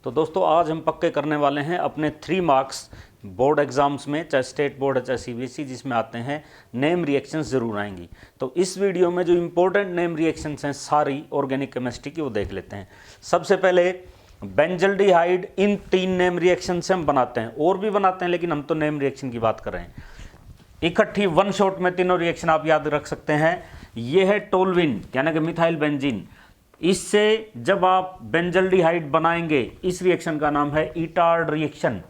तो दोस्तों आज हम पक्के करने वाले हैं अपने 3 मार्क्स बोर्ड एग्जाम्स में, चाहे स्टेट बोर्ड है चाहे सीबीएसई, जिसमें आते हैं नेम रिएक्शंस ज़रूर आएंगी। तो इस वीडियो में जो इंपॉर्टेंट नेम रिएक्शंस हैं सारी ऑर्गेनिक केमिस्ट्री की, वो देख लेते हैं। सबसे पहले बेंजल्डिहाइड, इन 3 नेम रिएक्शन से हम बनाते हैं, और भी बनाते हैं लेकिन हम तो नेम रिएक्शन की बात कर रहे हैं। इकट्ठी वन शॉट में तीनों रिएक्शन आप याद रख सकते हैं। ये है टोल्विन यानी कि मिथाइल बेंजीन। इससे जब आप बेंजल्डिहाइड बनाएंगे, इस रिएक्शन का नाम है इटार्ड रिएक्शन।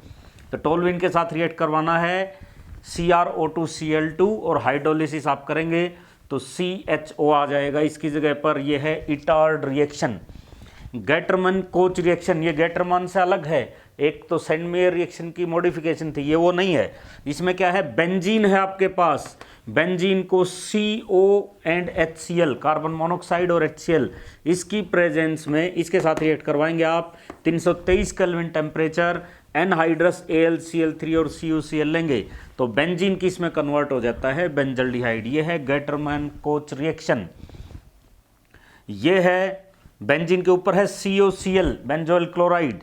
तो टोल्विन के साथ रिएक्ट करवाना है CrO2Cl2 और हाइड्रोलिसिस आप करेंगे तो CHO आ जाएगा इसकी जगह पर। यह है Etard reaction. Gattermann coach reaction, ये गैटरमैन से अलग है। एक तो सेंडमेयर रिएक्शन की मॉडिफिकेशन थी, ये वो नहीं है। इसमें क्या है, बेंजीन है आपके पास, बेंजीन को CO and HCl, carbon monoxide और HCl, इसकी प्रेजेंस में इसके साथ रिएक्ट करवाएंगे आप। 323 केल्विन टेम्परेचर, एनहाइड्रस AlCl3 और CuCl लेंगे तो बेंजीन किस में कन्वर्ट हो जाता है, बेंजल्डिहाइड। ये है गैटरमैन कोच रिएक्शन। ये है बेंजीन के ऊपर है COCl, बेंजोइल क्लोराइड।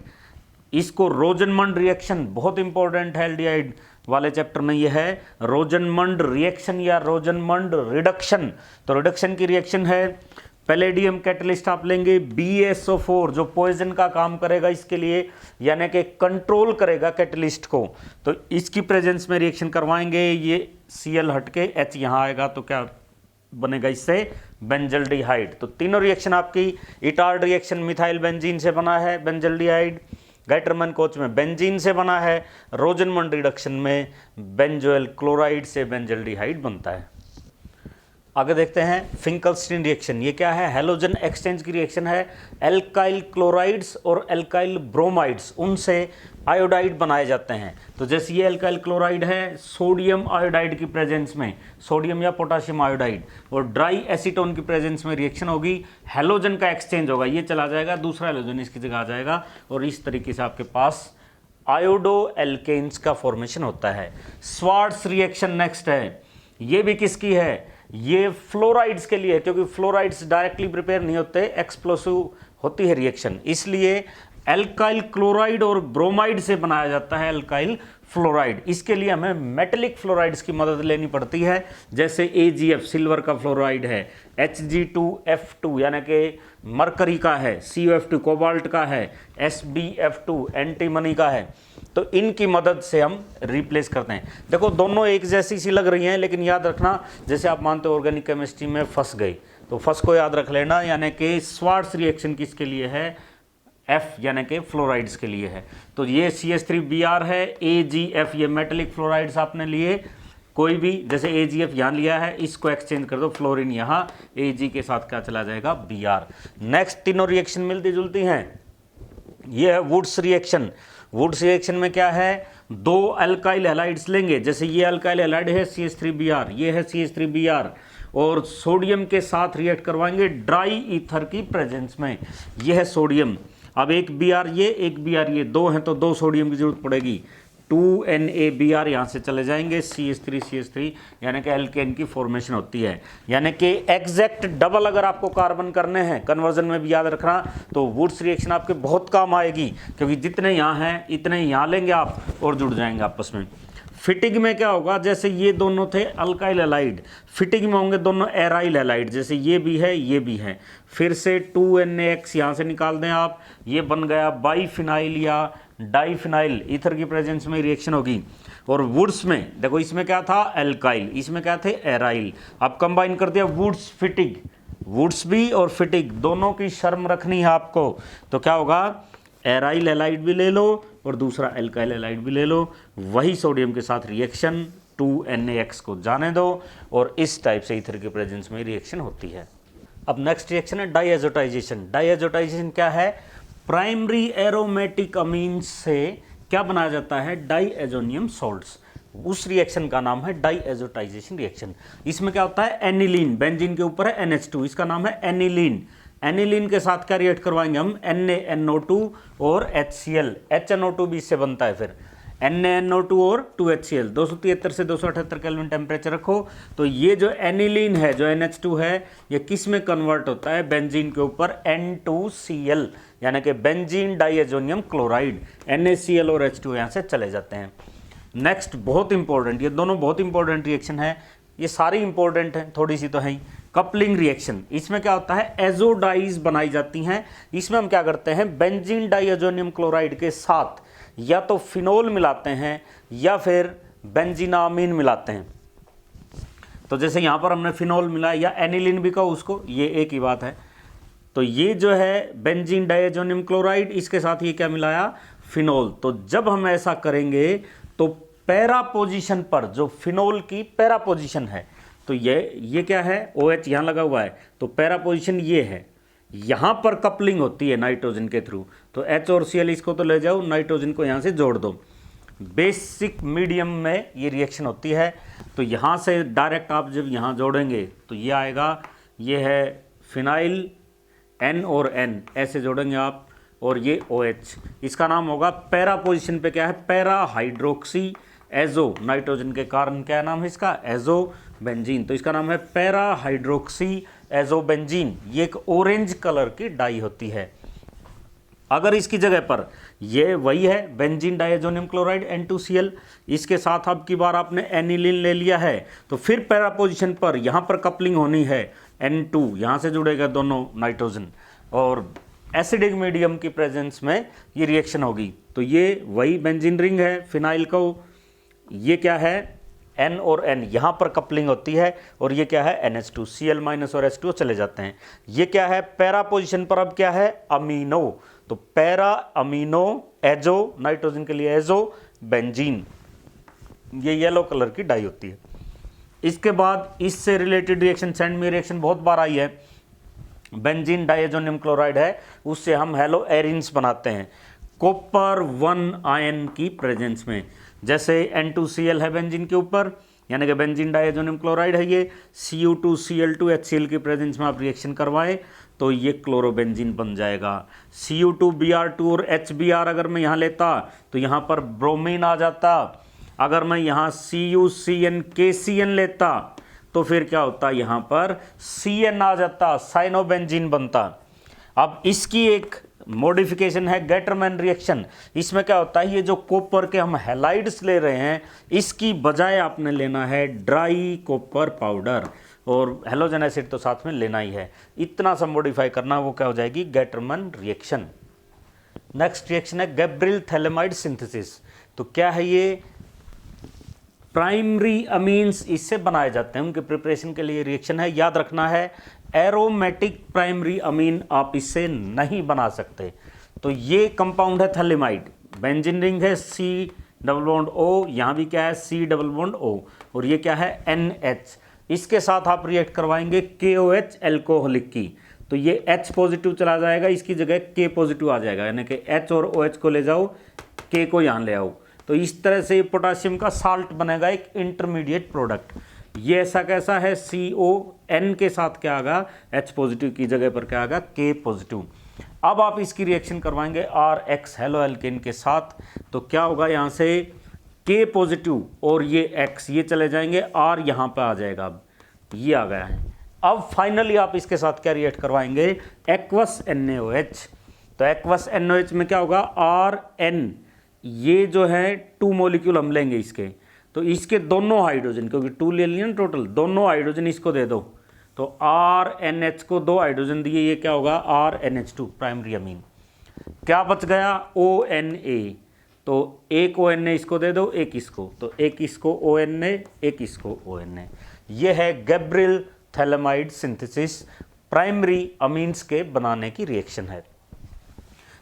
इसको रोजनमंड रिएक्शन, बहुत इंपॉर्टेंट है एल्डिहाइड वाले चैप्टर में, यह है रोजनमंड रिएक्शन या रोजनमंड रिडक्शन। तो रिडक्शन की रिएक्शन है। पैलेडियम कैटलिस्ट आप लेंगे, BaSO4 जो पॉइजन का काम करेगा इसके लिए, यानी कि कंट्रोल करेगा कैटलिस्ट को। तो इसकी प्रेजेंस में रिएक्शन करवाएंगे। ये Cl हट के H यहाँ आएगा तो क्या बनेगा, इससे बेंजल्डिहाइड। तो तीनों रिएक्शन आपकी, इटार्ड रिएक्शन मिथाइल बेंजीन से बना है बेंजल्डिहाइड, गैटरमैन कोच में बेंजीन से बना है, रोजनमंड रिडक्शन में बेंजोइल क्लोराइड से बेंजल्डिहाइड बनता है। आगे देखते हैं फिंकलस्टीन रिएक्शन। ये क्या है, हैलोजन एक्सचेंज की रिएक्शन है। एल्काइल क्लोराइड्स और एल्काइल ब्रोमाइड्स, उनसे आयोडाइड बनाए जाते हैं। तो जैसे ये एल्काइल क्लोराइड है, सोडियम आयोडाइड की प्रेजेंस में, सोडियम या पोटाशियम आयोडाइड, और ड्राई एसीटोन की प्रेजेंस में रिएक्शन होगी, हैलोजन का एक्सचेंज होगा, ये चला जाएगा, दूसरा हैलोजन इसकी जगह आ जाएगा, और इस तरीके से आपके पास आयोडो एल्केन्स का फॉर्मेशन होता है। स्वार्ट्स रिएक्शन नेक्स्ट है। ये भी किसकी है, ये फ्लोराइड्स के लिए है, क्योंकि फ्लोराइड्स डायरेक्टली प्रिपेयर नहीं होते, एक्सप्लोसिव होती है रिएक्शन, इसलिए एल्काइल क्लोराइड और ब्रोमाइड से बनाया जाता है एल्काइल फ्लोराइड। इसके लिए हमें मेटेलिक फ्लोराइड्स की मदद लेनी पड़ती है, जैसे AgF सिल्वर का फ्लोराइड है, Hg2F2 यानी कि मरकरी का है, CuF2 कोबाल्ट का है, SbF2 एंटीमनी का है। तो इनकी मदद से हम रिप्लेस करते हैं। देखो दोनों एक जैसी सी लग रही हैं, लेकिन याद रखना, जैसे आप मानते हो ऑर्गेनिक केमिस्ट्री में फंस गए, तो फंस को याद रख लेना, यानी कि स्वार्ट्स रिएक्शन किसके लिए है, F यानी कि फ्लोराइड्स के लिए है। तो ये CH3Br है, AgF ये मेटेलिक फ्लोराइड्स आपने लिए, कोई भी जैसे AgF यहाँ लिया है, इसको एक्सचेंज कर दो, फ्लोरीन यहाँ, Ag के साथ क्या चला जाएगा, Br। नेक्स्ट तीनों रिएक्शन मिलती जुलती हैं। ये है वुड्स रिएक्शन। वुड्स रिएक्शन में क्या है, 2 अल्काइल हैलाइड्स लेंगे, जैसे ये अल्काइल हैलाइड है CH3Br, ये है CH3Br, और सोडियम के साथ रिएक्ट करवाएंगे ड्राई ईथर की प्रेजेंस में। ये है सोडियम। अब एक Br ये, एक Br ये, 2 हैं तो 2 सोडियम की जरूरत पड़ेगी, 2NaBr यहाँ से चले जाएंगे, CH3 यानी कि एल्केन की फॉर्मेशन होती है। यानी कि एग्जैक्ट डबल अगर आपको कार्बन करने हैं, कन्वर्जन में भी याद रखना, तो वुड्स रिएक्शन आपके बहुत काम आएगी, क्योंकि जितने यहाँ हैं इतने यहाँ लेंगे आप और जुड़ जाएंगे आपस में। फिटिंग में क्या होगा, जैसे ये दोनों थे अल्काइल हैलाइड, फिटिंग में होंगे दोनों एराइल हैलाइड, जैसे ये भी है ये भी है। फिर से 2NaX यहाँ से निकाल दें आप, ये बन गया बाईफिनाइल या डाईफिनाइल, ईथर की प्रेजेंस में रिएक्शन होगी। और वुड्स में देखो, इसमें क्या था एल्काइल, इसमें क्या थे एराइल, अब कंबाइन कर दिया वुड्स फिटिंग। वुड्स भी और फिटिंग दोनों की शर्म रखनी है आपको, तो क्या होगा, एराइल हैलाइड भी ले लो और दूसरा एल्काइल हैलाइड भी ले लो, वही सोडियम के साथ रिएक्शन 2NaX को जाने दो, और इस टाइप से ईथर की प्रेजेंस में रिएक्शन होती है। अब नेक्स्ट रिएक्शन है डाईएजोटाइजेशन। डाईएजोटाइजेशन क्या है, प्राइमरी एरोमेटिक अमीन्स से क्या बनाया जाता है, डाईएजोनियम सॉल्ट्स, उस रिएक्शन का नाम है डाईएजोटाइजेशन रिएक्शन। इसमें क्या होता है, एनिलीन, बेंजीन के ऊपर है NH2, इसका नाम है एनिलीन। एनिलीन के साथ क्या रिएक्ट करवाएंगे हम, NaNO2 और HCl, HNO2 भी इससे बनता है। फिर NaNO2 और 2HCl 273 से 278 केल्विन टेम्परेचर रखो। तो ये जो एनिलीन है, जो NH2 है, ये किस में कन्वर्ट होता है? बेंजीन के ऊपर N2Cl, यानी कि बेंजीन डाइएजोनियम क्लोराइड। NaCl और H2 यहाँ से चले जाते हैं। नेक्स्ट बहुत इंपॉर्टेंट, ये दोनों बहुत इंपॉर्टेंट रिएक्शन है, ये सारी इंपॉर्टेंट है, थोड़ी सी तो है ही। कपलिंग रिएक्शन, इसमें क्या होता है? एजोडाइज बनाई जाती हैं। इसमें हम क्या करते हैं? बेंजीन डाइएजोनियम क्लोराइड के साथ या तो फिनोल मिलाते हैं या फिर बेंजीनामीन मिलाते हैं। तो जैसे यहाँ पर हमने फिनोल मिला या एनिलीन भी कहो उसको, ये एक ही बात है। तो ये जो है बेंजीन डाइएजोनियम क्लोराइड, इसके साथ ये क्या मिलाया? फिनोल। तो जब हम ऐसा करेंगे तो पैरा पोजीशन पर, जो फिनोल की पैरा पोजीशन है, तो ये क्या है? OH यहाँ लगा हुआ है, तो पैरा पोजीशन ये है, यहाँ पर कपलिंग होती है नाइट्रोजन के थ्रू। तो H और Cl इसको तो ले जाओ, नाइट्रोजन को यहाँ से जोड़ दो। बेसिक मीडियम में ये रिएक्शन होती है। तो यहाँ से डायरेक्ट आप जब यहाँ जोड़ेंगे तो ये आएगा, ये है फिनाइल, N और N ऐसे जोड़ेंगे आप, और ये OH, इसका नाम होगा पैरा पोजीशन पे क्या है? पैरा हाइड्रोक्सी एजो, नाइट्रोजन के कारण क्या नाम है इसका? Azo benzene. तो इसका नाम है पैरा हाइड्रोक्सी एजो बेंजीन। ये एक ऑरेंज कलर की डाई होती है। अगर इसकी जगह पर ये वही है बेंजीन डाइएजोनियम क्लोराइड N2Cl, इसके साथ अब की बार आपने एनिलीन ले लिया है, तो फिर पैरा पोजीशन पर यहाँ पर कपलिंग होनी है, N2 यहाँ से जुड़ेगा दोनों नाइट्रोजन, और एसिडिक मीडियम की प्रेजेंस में ये रिएक्शन होगी। तो ये वही बेंजीन रिंग है फिनाइल को, ये क्या है? N और N, यहाँ पर कपलिंग होती है, और ये क्या है? NH2, Cl- और H2 चले जाते हैं। ये क्या है? पैरा पोजीशन पर अब क्या है? अमीनो। तो पैरा अमीनो एजो, नाइट्रोजन के लिए एजो बेंजीन, ये येलो कलर की डाई होती है। इसके बाद इससे related reaction, send me reaction बहुत बार आई है। बेंजीन डाइएजोनियम क्लोराइड है, उससे हम हेलो एरिन्स बनाते हैं कॉपर 1 आयन की प्रेजेंस में। जैसे N2Cl है बेंजीन के ऊपर, यानी कि बेंजीन डाइएजोनियम क्लोराइड है, ये Cu2Cl2 HCl की प्रेजेंस में आप रिएक्शन करवाएं तो ये क्लोरोबेंजीन बन जाएगा। Cu2Br2 और HBr अगर मैं यहाँ लेता तो यहाँ पर ब्रोमीन आ जाता। अगर मैं यहाँ CuCnKCn लेता तो फिर क्या होता? यहाँ पर Cn आ जाता, साइनोबेंजीन बनता। अब इसकी एक मॉडिफिकेशन है गेटरमैन रिएक्शन। इसमें क्या होता है? ये जो कॉपर के हम हैलाइड्स ले रहे हैं, इसकी बजाय आपने लेना है ड्राई कॉपर पाउडर, और हेलोजन एसिड तो साथ में लेना ही है। इतना सा मॉडिफाई करना, वो क्या हो जाएगी? Gattermann reaction. नेक्स्ट रिएक्शन है गैब्रियल थैलेमाइड सिंथेसिस। तो क्या है ये? प्राइमरी अमीन्स इससे बनाए जाते हैं, उनके प्रिपरेशन के लिए रिएक्शन है। याद रखना है, एरोमेटिक प्राइमरी अमीन आप इससे नहीं बना सकते। तो ये कंपाउंड है थैलेमाइड, बेंजीन रिंग है C+O, यहाँ भी क्या है? C+O, और ये क्या है? NH। इसके साथ आप रिएक्ट करवाएंगे KOH एल्कोहलिक की, तो ये H पॉजिटिव चला जाएगा, इसकी जगह K पॉजिटिव आ जाएगा, यानी कि H और OH को ले जाओ, K को यहाँ ले आओ। तो इस तरह से पोटासियम का साल्ट बनेगा, एक इंटरमीडिएट प्रोडक्ट। ये ऐसा कैसा है? CON के साथ क्या आएगा? H पॉजिटिव की जगह पर क्या आएगा? K positive. अब आप इसकी रिएक्शन करवाएंगे RX हेलो एल्केन के साथ, तो क्या होगा? यहाँ से K पॉजिटिव और ये X ये चले जाएंगे, R यहाँ पे आ जाएगा, अब ये आ गया है। अब फाइनली आप इसके साथ क्या रिएक्ट करवाएंगे? Aqueous NaOH। तो एक्वस NaOH में क्या होगा? RN, ये जो है 2 मॉलिक्यूल हम लेंगे इसके, तो इसके दोनों हाइड्रोजन, क्योंकि 2 ले लिए टोटल, दोनों हाइड्रोजन इसको दे दो, तो RNH को 2 हाइड्रोजन दिए, ये क्या होगा? RNH2 primary amine. क्या बच गया? ONA, तो एक ONA इसको दे दो, एक इसको, तो एक इसको ONA, एक इसको ONA। ये है Gabriel phthalimide synthesis, primary amines के बनाने की रिएक्शन है।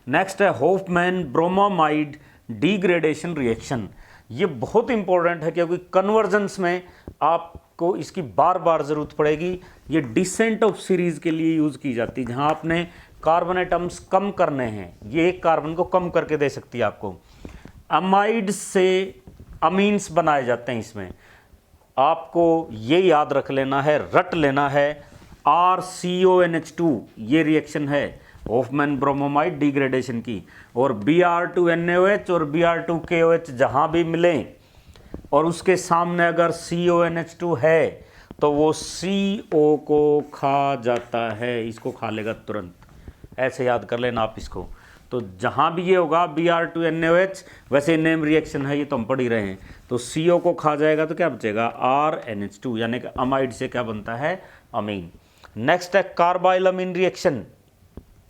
नेक्स्ट है होफमैन ब्रोमामाइड डिग्रेडेशन रिएक्शन। ये बहुत इंपॉर्टेंट है क्योंकि कन्वर्जन्स में आपको इसकी बार बार ज़रूरत पड़ेगी। ये डिसेंट ऑफ सीरीज़ के लिए यूज़ की जाती है, जहाँ आपने कार्बन एटम्स कम करने हैं, ये एक कार्बन को कम करके दे सकती है आपको। अमाइड से अमीन्स बनाए जाते हैं, इसमें आपको ये याद रख लेना है, रट लेना है। RCONH2 ये रिएक्शन है, हॉफमैन ब्रोमोमाइड डिग्रेडेशन की। और Br2NaOH और Br2KOH जहाँ भी मिलें और उसके सामने अगर CONH2 है तो वो CO को खा जाता है, इसको खा लेगा तुरंत। ऐसे याद कर लेना आप इसको। तो जहाँ भी ये होगा Br2NaOH, वैसे नेम रिएक्शन है ये तो हम पढ़ ही रहे हैं, तो CO को खा जाएगा तो क्या बचेगा RNH2, यानी कि अमाइड से क्या बनता है अमीन। नेक्स्ट है कार्बाइल अमीन रिएक्शन।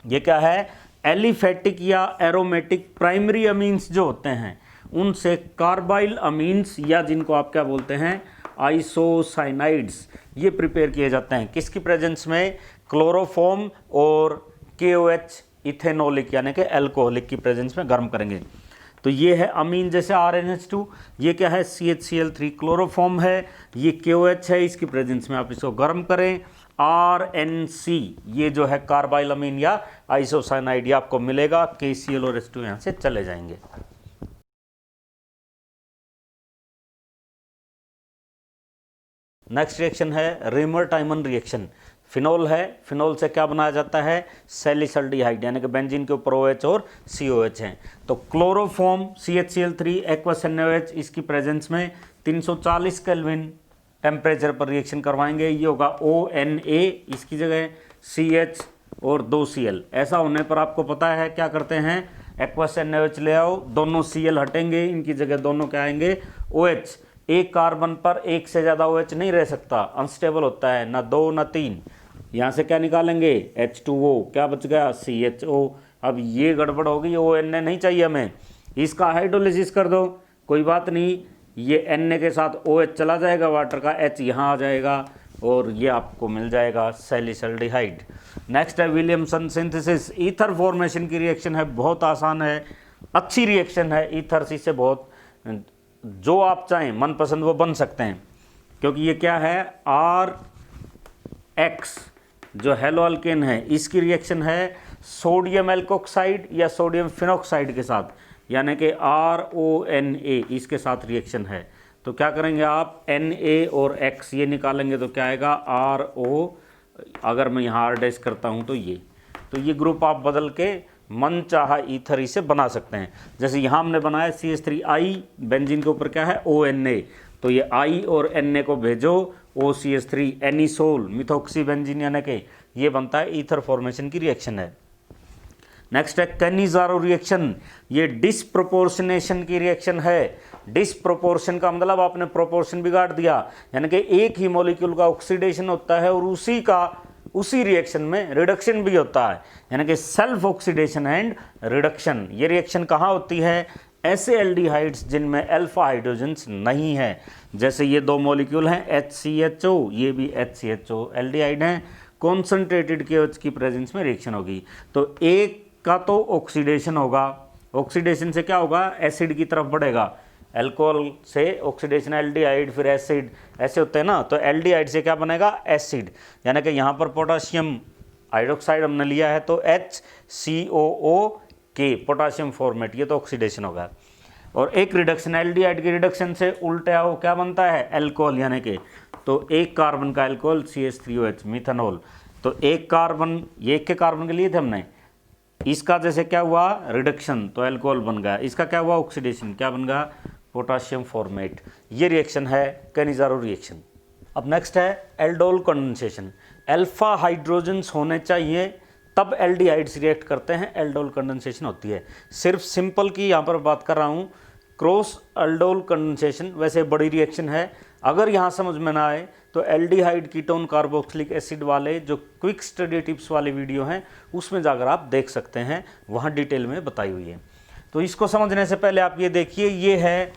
ये क्या है, एलिफेटिक या एरोमेटिक प्राइमरी अमीन्स जो होते हैं उनसे कार्बाइल अमीन्स या जिनको आप क्या बोलते हैं आइसोसाइनाइड्स, ये प्रिपेयर किए जाते हैं किसकी प्रेजेंस में, क्लोरोफॉर्म और KOH इथेनोलिक यानी कि अल्कोहलिक की प्रेजेंस में गर्म करेंगे। तो ये है अमीन जैसे RNH2, ये क्या है CHCl3 क्लोरोफॉर्म है, ये KOH है, इसकी प्रेजेंस में आप इसको गर्म करें। RNC ये जो है कार्बाइल अमीन या आइसोसाइनाइड, ये आपको मिलेगा, KCl और H2 यहाँ से चले जाएंगे। नेक्स्ट रिएक्शन है रेमर-टाइमन रिएक्शन। फिनोल है, फिनोल से क्या बनाया जाता है सैलिसल्डिहाइड, यानी कि बेंजीन के ऊपर OH और COH हैं। तो क्लोरोफॉर्म CHCl3 एक्वस NaOH इसकी प्रेजेंस में 340 केल्विन टेम्परेचर पर रिएक्शन करवाएंगे। ये होगा ONA, इसकी जगह CH और 2Cl। ऐसा होने पर आपको पता है क्या करते हैं, एक्वस NaOH ले आओ, दोनों Cl हटेंगे, इनकी जगह दोनों क्या आएंगे OH। एक कार्बन पर एक से ज़्यादा OH नहीं रह सकता, अनस्टेबल होता है, ना 2 ना 3। यहाँ से क्या निकालेंगे H2O, क्या बच गया CHO। अब ये गड़बड़ होगी, ONA नहीं चाहिए हमें, इसका हाइड्रोलिसिस कर दो, कोई बात नहीं, ये Na के साथ OH चला जाएगा, वाटर का H यहाँ आ जाएगा और ये आपको मिल जाएगा सैलिसल्डिहाइड। नेक्स्ट है विलियमसन सिंथेसिस, ईथर फॉर्मेशन की रिएक्शन है, बहुत आसान है, अच्छी रिएक्शन है। ईथर से बहुत जो आप चाहें मनपसंद वो बन सकते हैं, क्योंकि ये क्या है RX जो हेलो अल्केन है, इसकी रिएक्शन है सोडियम एल्कोक्साइड या सोडियम फिनॉक्साइड के साथ, यानी कि RONA इसके साथ रिएक्शन है। तो क्या करेंगे आप Na और X ये निकालेंगे तो क्या आएगा RO, अगर मैं यहाँ R' करता हूँ तो ये ग्रुप आप बदल के मन चाहा ईथर इसे बना सकते हैं। जैसे यहाँ हमने बनाया CH3I, बेंजीन के ऊपर क्या है ONA, तो ये I और Na को भेजो OCH3 एनिसोल मिथोक्सी बेंजीन, यानी कि ये बनता है ईथर फॉर्मेशन की रिएक्शन है। नेक्स्ट है कैनिज़ारो रिएक्शन, ये डिसप्रोपोर्शनेशन की रिएक्शन है। डिसप्रोपोर्शन का मतलब आपने प्रोपोर्शन बिगाड़ दिया, यानी कि एक ही मॉलिक्यूल का ऑक्सीडेशन होता है और उसी रिएक्शन में रिडक्शन भी होता है, यानी कि सेल्फ ऑक्सीडेशन एंड रिडक्शन। ये रिएक्शन कहाँ होती है, ऐसे एल्डिहाइड्स जिनमें अल्फा हाइड्रोजन्स नहीं है, जैसे ये दो मॉलिक्यूल हैं HCHO, ये भी HCHO एल्डिहाइड हैं, कॉन्सेंट्रेटेड KOH की प्रेजेंस में रिएक्शन होगी। तो एक का तो ऑक्सीडेशन होगा, ऑक्सीडेशन से क्या होगा एसिड की तरफ बढ़ेगा, अल्कोहल से ऑक्सीडेशन एल्डिहाइड फिर एसिड, ऐसे होते हैं ना, तो एल्डिहाइड से क्या बनेगा एसिड, यानी कि यहाँ पर पोटाशियम हाइड्रोक्साइड हमने लिया है तो HCOOK पोटाशियम फॉर्मेट, ये तो ऑक्सीडेशन होगा। और एक रिडक्शन एल्डिहाइड की रिडक्शन से उल्टे आओ क्या बनता है अल्कोहल, यानी कि तो एक कार्बन का अल्कोहल CH3OH मिथेनॉल। तो एक कार्बन, ये एक के कार्बन के लिए थे हमने, इसका जैसे क्या हुआ रिडक्शन तो अल्कोहल बन गया, इसका क्या हुआ ऑक्सीडेशन, क्या बन गया पोटाशियम फॉर्मेट। ये रिएक्शन है कैनिज़ारो रिएक्शन। अब नेक्स्ट है एल्डोल कंडेंसेशन। अल्फा हाइड्रोजन्स होने चाहिए तब एल्डिहाइड्स रिएक्ट करते हैं, एल्डोल कंडेंसेशन होती है। सिर्फ सिंपल की यहाँ पर बात कर रहा हूँ, क्रॉस एल्डोल कंडेंसेशन वैसे बड़ी रिएक्शन है। अगर यहाँ समझ में ना आए तो एल्डिहाइड कीटोन कार्बोक्सिलिक एसिड वाले जो क्विक स्टडी टिप्स वाली वीडियो हैं उसमें जाकर आप देख सकते हैं, वहाँ डिटेल में बताई हुई है। तो इसको समझने से पहले आप ये देखिए, ये है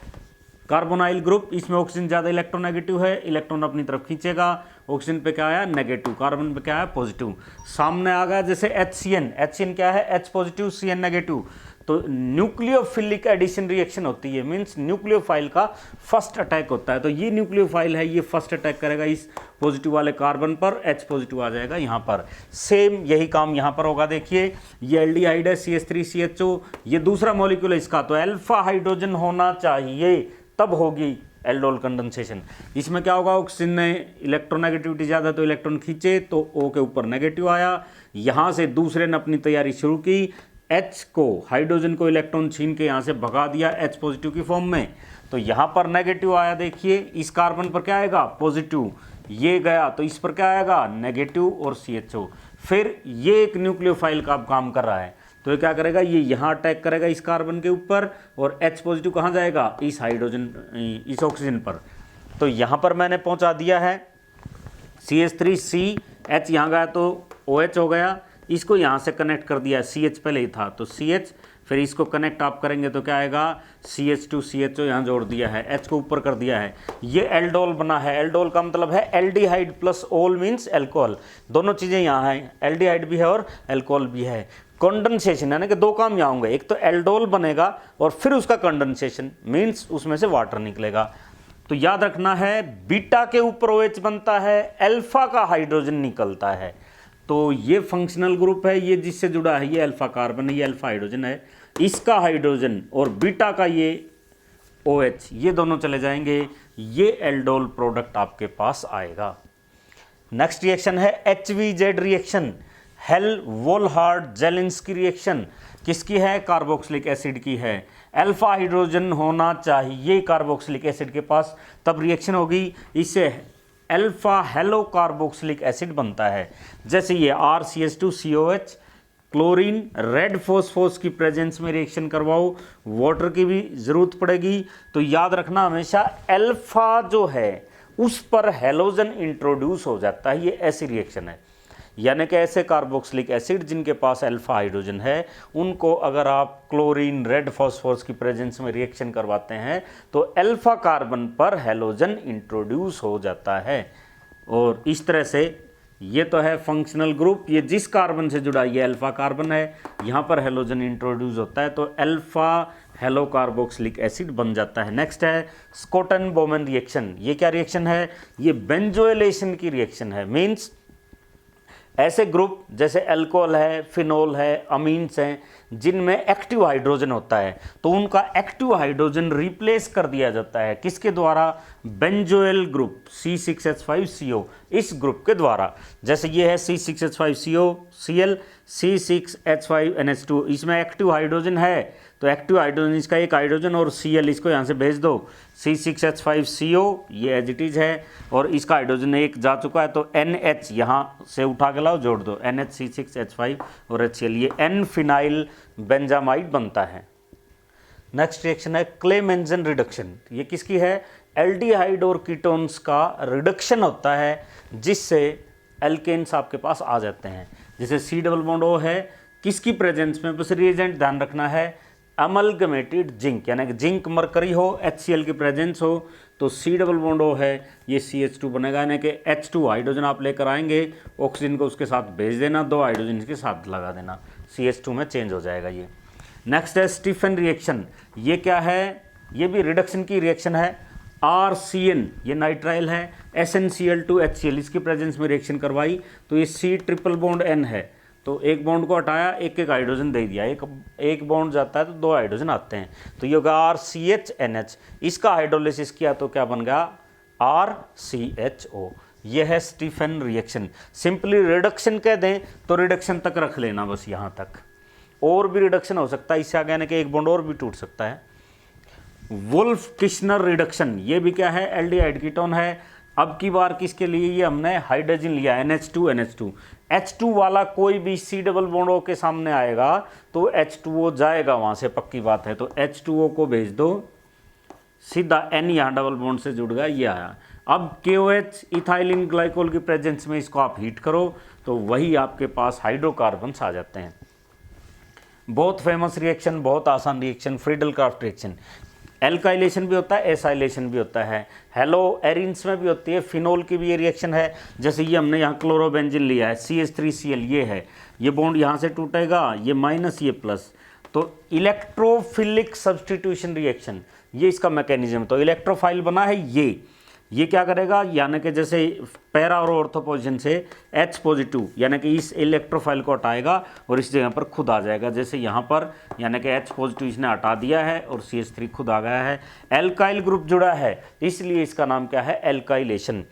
कार्बोनाइल ग्रुप, इसमें ऑक्सीजन ज़्यादा इलेक्ट्रोनेगेटिव है, इलेक्ट्रॉन अपनी तरफ खींचेगा, ऑक्सीजन पे क्या आया नेगेटिव, कार्बन पे क्या है पॉजिटिव। सामने आ गया जैसे HCN क्या है H पॉजिटिव CN नेगेटिव, तो न्यूक्लियोफिलिक एडिशन रिएक्शन होती है, मीन्स न्यूक्लियोफाइल का फर्स्ट अटैक होता है। तो ये न्यूक्लियोफाइल है, ये फर्स्ट अटैक करेगा इस पॉजिटिव वाले कार्बन पर, H पॉजिटिव आ जाएगा यहाँ पर। सेम यही काम यहाँ पर होगा। देखिए ये एल्डिहाइड है CH3CHO, ये दूसरा मॉलिक्यूल है इसका, तो अल्फा हाइड्रोजन होना चाहिए तब होगी एल्डोल कंडेंसेशन। इसमें क्या होगा, ऑक्सीजन ने इलेक्ट्रोनेगेटिविटी ज़्यादा तो इलेक्ट्रॉन खींचे तो O के ऊपर नेगेटिव आया, यहाँ से दूसरे ने अपनी तैयारी शुरू की, H को हाइड्रोजन को इलेक्ट्रॉन छीन के यहाँ से भगा दिया H पॉजिटिव की फॉर्म में, तो यहाँ पर नेगेटिव आया। देखिए इस कार्बन पर क्या आएगा, पॉजिटिव, ये गया तो इस पर क्या आएगा, नेगेटिव और CHO। फिर ये एक न्यूक्लियोफाइल का काम कर रहा है, तो ये क्या करेगा, ये यहाँ अटैक करेगा इस कार्बन के ऊपर और H पॉजिटिव कहाँ जाएगा, इस हाइड्रोजन इस ऑक्सीजन पर। तो यहाँ पर मैंने पहुँचा दिया है CH3CH, यहाँ गया तो OH हो गया, इसको यहाँ से कनेक्ट कर दिया, CH पहले ही था तो CH, फिर इसको कनेक्ट आप करेंगे तो क्या आएगा, CH2CHO यहाँ जोड़ दिया है, H को ऊपर कर दिया है, ये एल्डोल बना है। एल्डोल का मतलब है एल्डिहाइड प्लस ओल मीन्स एल्कोहल, दोनों चीज़ें यहाँ हैं, एल्डिहाइड भी है और एल्कोहल भी है। कंडेंसेशन यानी कि दो काम यहाँ होंगे, एक तो एल्डोल बनेगा और फिर उसका कंडेंसेशन मीन्स उसमें से वाटर निकलेगा। तो याद रखना है बीटा के ऊपर OH बनता है, अल्फा का हाइड्रोजन निकलता है। तो ये फंक्शनल ग्रुप है, ये जिससे जुड़ा है ये अल्फा कार्बन है, ये अल्फा हाइड्रोजन है, इसका हाइड्रोजन और बीटा का ये OH, ये दोनों चले जाएंगे, ये एल्डोल प्रोडक्ट आपके पास आएगा। नेक्स्ट रिएक्शन है HVZ reaction, Hell Volhard Zelinsky reaction. किसकी है, कार्बोक्सिलिक एसिड की है। अल्फा हाइड्रोजन होना चाहिए कार्बोक्सिलिक एसिड के पास, तब रिएक्शन होगी, इससे अल्फा हेलो कार्बोक्सिलिक एसिड बनता है। जैसे ये RCH2COH, क्लोरीन रेड फॉस्फोरस की प्रेजेंस में रिएक्शन करवाओ, वाटर की भी जरूरत पड़ेगी, तो याद रखना हमेशा अल्फा जो है उस पर हेलोजन इंट्रोड्यूस हो जाता है, ये ऐसी रिएक्शन है। यानी कि ऐसे कार्बोक्सिलिक एसिड जिनके पास अल्फा हाइड्रोजन है, उनको अगर आप क्लोरीन रेड फॉस्फोरस की प्रेजेंस में रिएक्शन करवाते हैं तो अल्फा कार्बन पर हेलोजन इंट्रोड्यूस हो जाता है। और इस तरह से ये तो है फंक्शनल ग्रुप, ये जिस कार्बन से जुड़ा ये अल्फा कार्बन है, यहाँ पर हेलोजन इंट्रोड्यूस होता है तो अल्फा हेलो कार्बोक्सिलिक एसिड बन जाता है। नेक्स्ट है स्कॉटन बोमन रिएक्शन। ये क्या रिएक्शन है, ये बेंजोइलेशन की रिएक्शन है। मीन्स ऐसे ग्रुप जैसे अल्कोहल है, फिनोल है, अमीन्स हैं, जिनमें एक्टिव हाइड्रोजन होता है, तो उनका एक्टिव हाइड्रोजन रिप्लेस कर दिया जाता है किसके द्वारा, बेंजोइल ग्रुप C6H5CO, इस ग्रुप के द्वारा। जैसे ये है C6H5COCl, C6H5NH2, इसमें एक्टिव हाइड्रोजन है, तो एक्टिव हाइड्रोजन इसका एक हाइड्रोजन और Cl इसको यहाँ से भेज दो, C6H5CO ये एज इट इज है, और इसका हाइड्रोजन एक जा चुका है तो NH यहाँ से उठा के लाओ, जोड़ दो, NH C6H5 और HCl, ये N फिनाइल बेंजामाइड बनता है। नेक्स्ट रिएक्शन है क्लेमेंजन रिडक्शन। ये किसकी है, एल्डिहाइड और कीटोन्स का रिडक्शन होता है, जिससे एल्केन्स आपके पास आ जाते हैं। जैसे C डबल बॉन्ड O है, किसकी प्रेजेंस में, बस रिएजेंट ध्यान रखना है, अमलगमेटेड जिंक, यानी कि जिंक मरकरी हो, HCl की प्रेजेंस हो, तो C डबल बॉन्ड O है, ये CH2 बनेगा, यानी कि H2 हाइड्रोजन आप लेकर आएंगे, ऑक्सीजन को उसके साथ भेज देना, दो हाइड्रोजन इसके साथ लगा देना, CH2 में चेंज हो जाएगा ये। नेक्स्ट है स्टीफन रिएक्शन। ये क्या है, ये भी रिडक्शन की रिएक्शन है। RCN ये नाइट्राइल है, SnCl2 HCl इसकी प्रेजेंस में रिएक्शन करवाई, तो ये C ट्रिपल बॉन्ड N है, तो एक बॉन्ड को हटाया, एक एक हाइड्रोजन दे दिया, एक बॉन्ड जाता है तो दो हाइड्रोजन आते हैं, तो ये होगा RCHNH। इसका हाइड्रोलिसिस किया तो क्या बन गया, RCHO। ये है स्टीफन रिएक्शन। सिंपली रिडक्शन कह दें तो रिडक्शन तक रख लेना, बस यहाँ तक। और भी रिडक्शन हो सकता है, इससे आगे आने के एक बॉन्ड और भी टूट सकता है। वुल्फ किश्नर रिडक्शन, ये भी क्या है, एल्डिहाइड कीटोन है। अब की बार किसके लिए, ये हमने हाइड्रोजन लिया, NH2 H2 वाला कोई भी C डबल बॉन्ड O के सामने आएगा तो H2O जाएगा वहाँ से, पक्की बात है, तो H2O को भेज दो, सीधा N यहाँ डबल बॉन्ड से जुड़ गया, ये आया। अब KOH इथाइलिन ग्लाइकोल की प्रेजेंस में इसको आप हीट करो तो वही आपके पास हाइड्रोकार्बन्स आ जाते हैं। बहुत फेमस रिएक्शन, बहुत आसान reaction, Friedel craft reaction. Alkylation भी होता है, एसाइलेशन भी होता है, हेलो एरिन्स में भी होती है, फिनोल की भी ये रिएक्शन है। जैसे ये हमने यहाँ क्लोरोबेंजिन लिया है, CH3Cl ये है, ये बॉन्ड यहाँ से टूटेगा, ये माइनस ये प्लस, तो इलेक्ट्रोफिलिक सब्सटीट्यूशन रिएक्शन, ये इसका मैकेनिज्म। तो इलेक्ट्रोफाइल बना है ये, ये क्या करेगा, यानी कि जैसे पैरा और ऑर्थो पोजीशन से H पॉजिटिव यानी कि इस इलेक्ट्रोफाइल को हटाएगा और इस जगह पर खुद आ जाएगा, जैसे यहाँ पर यानी कि H पॉजिटिव इसने हटा दिया है और CH3 खुद आ गया है। एल्काइल ग्रुप जुड़ा है इसलिए इसका नाम क्या है, एल्काइलेशन।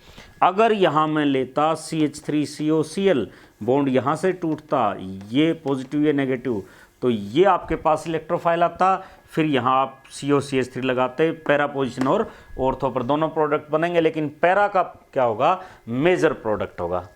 अगर यहाँ मैं लेता CH3COCl, बॉन्ड यहाँ से टूटता, ये पॉजिटिव ये नेगेटिव, तो ये आपके पास इलेक्ट्रोफाइल आता, फिर यहाँ आप COCH3 लगाते, पैरा पोजीशन और ऑर्थो पर दोनों प्रोडक्ट बनेंगे, लेकिन पैरा का क्या होगा, मेजर प्रोडक्ट होगा।